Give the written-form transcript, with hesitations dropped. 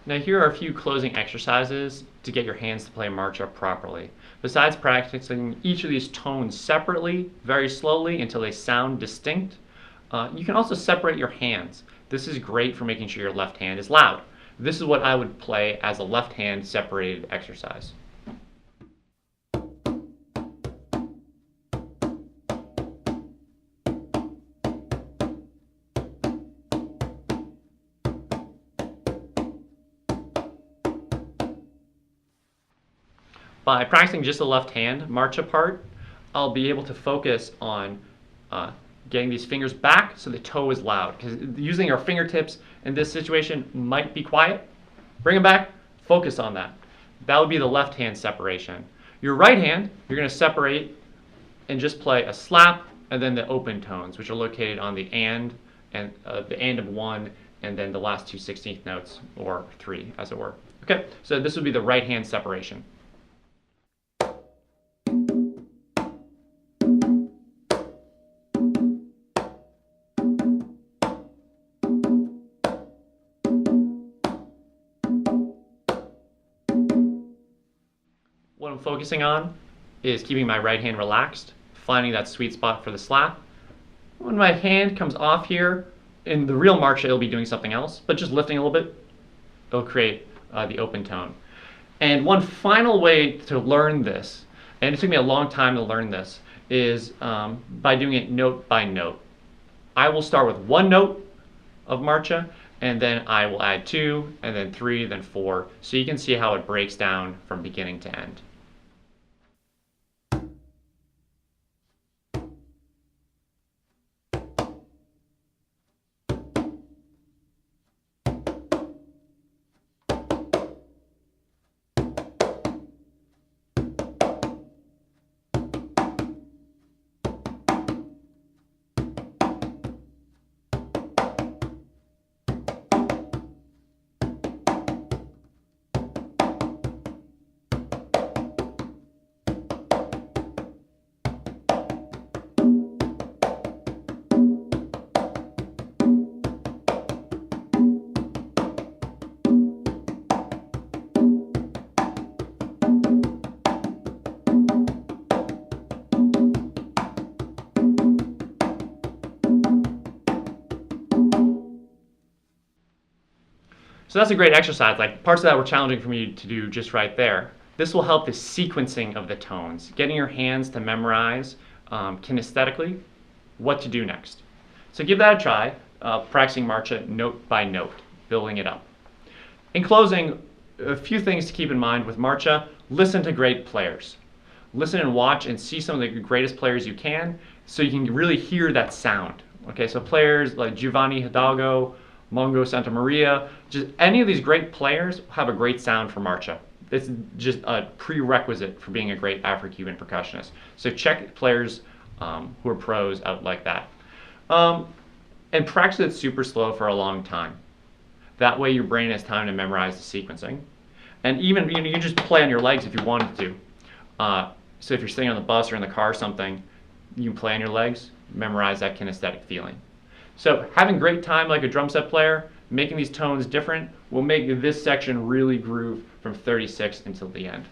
Now here are a few closing exercises to get your hands to play marcha properly. Besides practicing each of these tones separately, very slowly until they sound distinct, you can also separate your hands. This is great for making sure your left hand is loud. This is what I would play as a left hand separated exercise. By practicing just the left hand marcha part, I'll be able to focus on getting these fingers back so the toe is loud. Because using our fingertips in this situation might be quiet. Bring them back, focus on that. That would be the left hand separation. Your right hand, you're going to separate and just play a slap and then the open tones, which are located on the and of one, and then the last two 16th notes, or three, as it were. Okay, so this would be the right hand separation. What I'm focusing on is keeping my right hand relaxed, finding that sweet spot for the slap. When my hand comes off here, in the real marcha it'll be doing something else, but just lifting a little bit, it'll create the open tone. And one final way to learn this, and it took me a long time to learn this, is by doing it note by note. I will start with one note of marcha, and then I will add two, and then three, then four, so you can see how it breaks down from beginning to end. So that's a great exercise. Like, parts of that were challenging for me to do just right there. This will help the sequencing of the tones, getting your hands to memorize kinesthetically what to do next. So give that a try, practicing marcha note by note, building it up. In closing, a few things to keep in mind with marcha: listen to great players. Listen and watch and see some of the greatest players you can, so you can really hear that sound. Okay, so players like Giovanni Hidalgo, Mongo Santamaria, just any of these great players have a great sound for marcha. It's just a prerequisite for being a great Afro-Cuban percussionist. So check players who are pros out like that. And practice it super slow for a long time. That way your brain has time to memorize the sequencing. And even, you can just play on your legs if you wanted to. So if you're sitting on the bus or in the car or something, you can play on your legs, memorize that kinesthetic feeling. So having great time like a drum set player, making these tones different, will make this section really groove from 36 until the end.